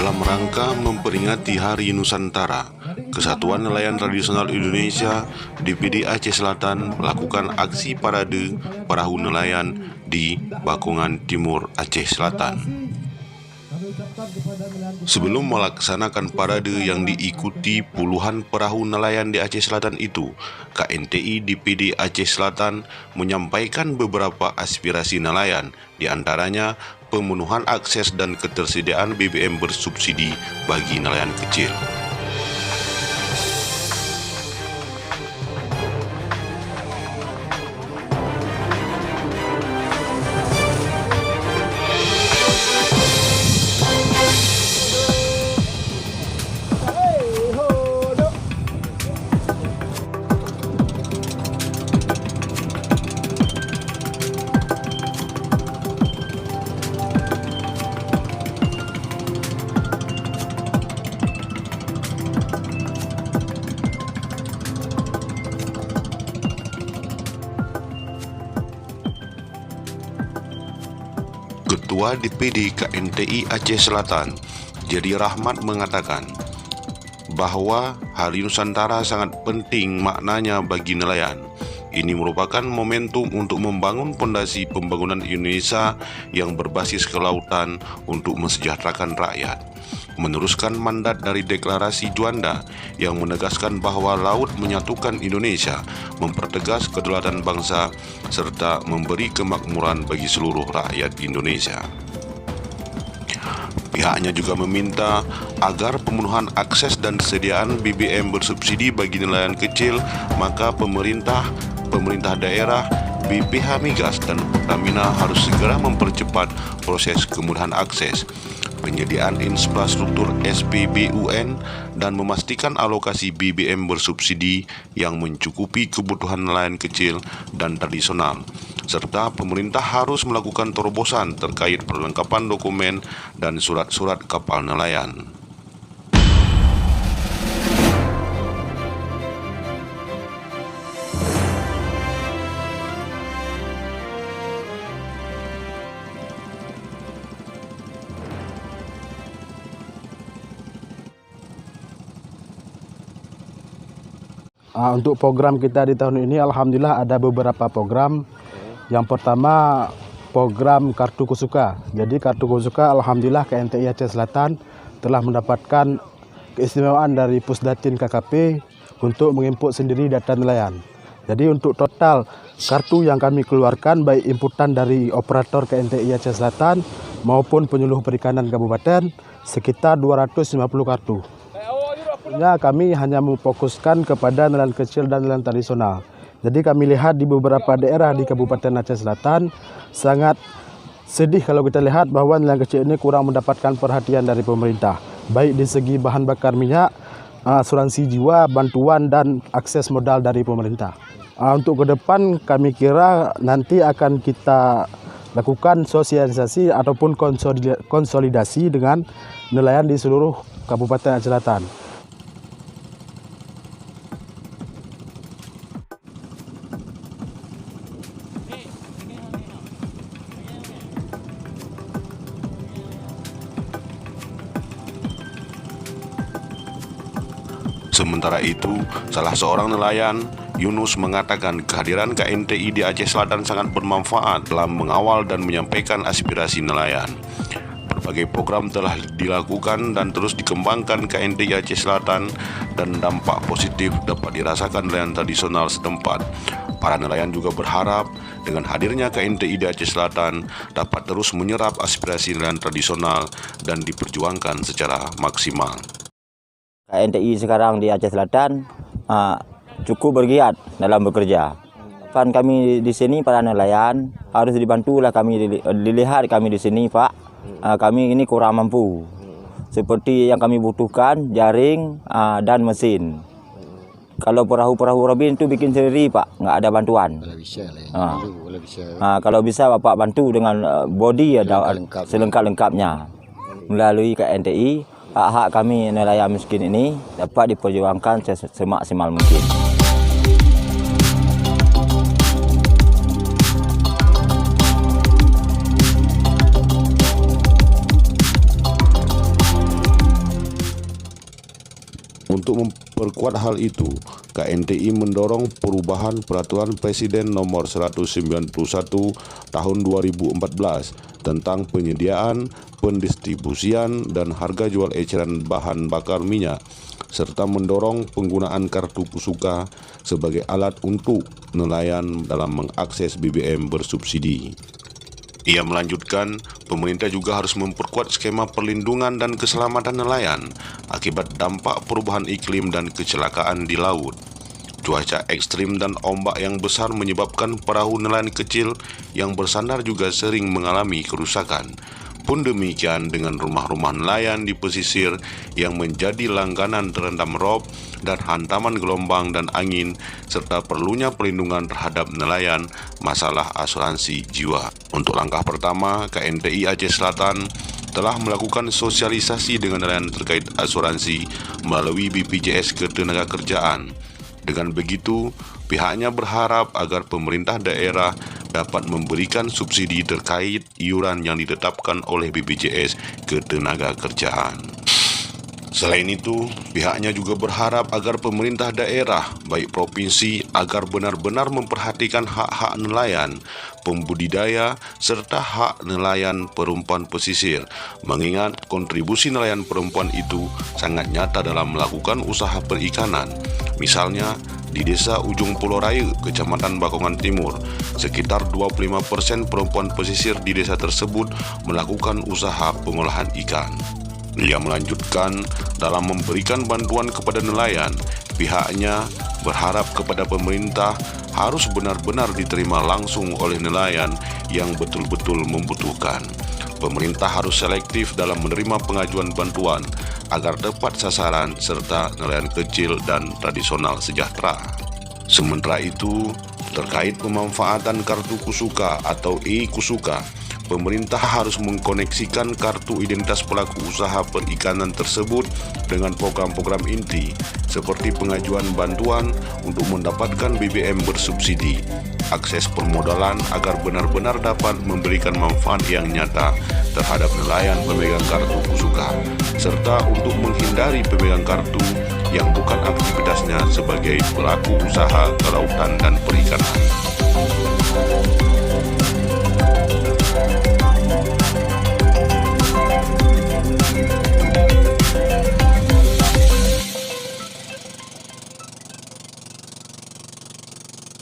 Dalam rangka memperingati Hari Nusantara, Kesatuan Nelayan Tradisional Indonesia DPD Aceh Selatan melakukan aksi parade perahu nelayan di Bakongan Timur, Aceh Selatan. Sebelum melaksanakan parade yang diikuti puluhan perahu nelayan di Aceh Selatan itu, KNTI DPD Aceh Selatan menyampaikan beberapa aspirasi nelayan, di antaranya pemenuhan akses dan ketersediaan BBM bersubsidi bagi nelayan kecil. Ketua DPD KNTI Aceh Selatan, Jadi Rahmat mengatakan bahwa Hari Nusantara sangat penting maknanya bagi nelayan. Ini merupakan momentum untuk membangun fondasi pembangunan Indonesia yang berbasis kelautan untuk mensejahterakan rakyat. Meneruskan mandat dari Deklarasi Juanda yang menegaskan bahwa laut menyatukan Indonesia, mempertegas kedaulatan bangsa, serta memberi kemakmuran bagi seluruh rakyat Indonesia. Pihaknya juga meminta agar pemenuhan akses dan kesediaan BBM bersubsidi bagi nelayan kecil, maka pemerintah daerah, BPH Migas, dan Pertamina harus segera mempercepat proses kemudahan akses, penyediaan infrastruktur SPBUN, dan memastikan alokasi BBM bersubsidi yang mencukupi kebutuhan nelayan kecil dan tradisional, serta pemerintah harus melakukan terobosan terkait perlengkapan dokumen dan surat-surat kapal nelayan. Untuk program kita di tahun ini, alhamdulillah ada beberapa program. Yang pertama, program Kartu Kusuka. Jadi Kartu Kusuka, alhamdulillah KNTI Aceh Selatan telah mendapatkan keistimewaan dari Pusdatin KKP untuk menginput sendiri data nelayan. Jadi untuk total kartu yang kami keluarkan, baik inputan dari operator KNTI Aceh Selatan maupun penyuluh perikanan kabupaten, sekitar 250 kartu. Kami hanya memfokuskan kepada nelayan kecil dan nelayan tradisional. Jadi kami lihat di beberapa daerah di Kabupaten Aceh Selatan sangat sedih kalau kita lihat bahwa nelayan kecil ini kurang mendapatkan perhatian dari pemerintah, baik di segi bahan bakar minyak, asuransi jiwa, bantuan, dan akses modal dari pemerintah. Untuk ke depan kami kira nanti akan kita lakukan sosialisasi ataupun konsolidasi dengan nelayan di seluruh Kabupaten Aceh Selatan. Sementara itu, salah seorang nelayan, Yunus, mengatakan kehadiran KNTI di Aceh Selatan sangat bermanfaat dalam mengawal dan menyampaikan aspirasi nelayan. Berbagai program telah dilakukan dan terus dikembangkan KNTI Aceh Selatan dan dampak positif dapat dirasakan nelayan tradisional setempat. Para nelayan juga berharap dengan hadirnya KNTI di Aceh Selatan dapat terus menyerap aspirasi nelayan tradisional dan diperjuangkan secara maksimal. KNTI sekarang di Aceh Selatan cukup bergiat dalam bekerja. Kan kami di sini para nelayan harus dibantulah, kami dilihat kami di sini, Pak. Kami ini kurang mampu. Seperti yang kami butuhkan jaring dan mesin. Kalau perahu-perahu Robin itu bikin sendiri, Pak, nggak ada bantuan. Kalau bisa Bapak bantu dengan bodi ada selengkap-lengkapnya. Melalui KNTI, hak kami nelayan miskin ini dapat diperjuangkan semaksimal mungkin. Untuk memperkuat hal itu, KNTI mendorong perubahan Peraturan Presiden Nomor 191 Tahun 2014 tentang penyediaan, pendistribusian, dan harga jual eceran bahan bakar minyak, serta mendorong penggunaan kartu Kusuka sebagai alat untuk nelayan dalam mengakses BBM bersubsidi. Ia melanjutkan, pemerintah juga harus memperkuat skema perlindungan dan keselamatan nelayan akibat dampak perubahan iklim dan kecelakaan di laut. Cuaca ekstrim dan ombak yang besar menyebabkan perahu nelayan kecil yang bersandar juga sering mengalami kerusakan. Pun demikian dengan rumah-rumah nelayan di pesisir yang menjadi langganan terendam rob dan hantaman gelombang dan angin, serta perlunya perlindungan terhadap nelayan masalah asuransi jiwa. Untuk langkah pertama, KNTI Aceh Selatan telah melakukan sosialisasi dengan nelayan terkait asuransi melalui BPJS Ketenagakerjaan. Dengan begitu, pihaknya berharap agar pemerintah daerah dapat memberikan subsidi terkait iuran yang ditetapkan oleh BPJS Ketenagakerjaan. Selain itu, pihaknya juga berharap agar pemerintah daerah, baik provinsi, agar benar-benar memperhatikan hak-hak nelayan, pembudidaya, serta hak nelayan perempuan pesisir, mengingat kontribusi nelayan perempuan itu sangat nyata dalam melakukan usaha perikanan. Misalnya, di desa Ujung Pulau Raya, Kecamatan Bakongan Timur, sekitar 25% perempuan pesisir di desa tersebut melakukan usaha pengolahan ikan. Ia melanjutkan, dalam memberikan bantuan kepada nelayan, pihaknya berharap kepada pemerintah harus benar-benar diterima langsung oleh nelayan yang betul-betul membutuhkan. Pemerintah harus selektif dalam menerima pengajuan bantuan agar tepat sasaran serta nelayan kecil dan tradisional sejahtera. Sementara itu, terkait pemanfaatan kartu Kusuka atau e-Kusuka, pemerintah harus mengkoneksikan kartu identitas pelaku usaha perikanan tersebut dengan program-program inti seperti pengajuan bantuan untuk mendapatkan BBM bersubsidi, akses permodalan agar benar-benar dapat memberikan manfaat yang nyata terhadap nelayan pemegang kartu Kusuka, serta untuk menghindari pemegang kartu yang bukan aktivitasnya sebagai pelaku usaha kelautan dan perikanan.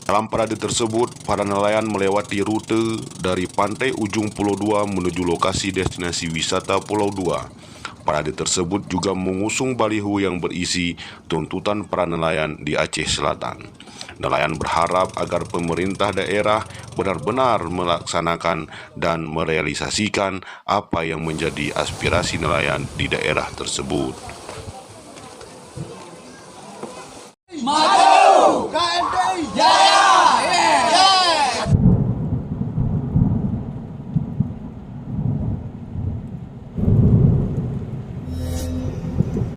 Dalam parade tersebut, para nelayan melewati rute dari pantai ujung Pulau Dua menuju lokasi destinasi wisata Pulau Dua. Parade tersebut juga mengusung baliho yang berisi tuntutan para nelayan di Aceh Selatan. Nelayan berharap agar pemerintah daerah benar-benar melaksanakan dan merealisasikan apa yang menjadi aspirasi nelayan di daerah tersebut.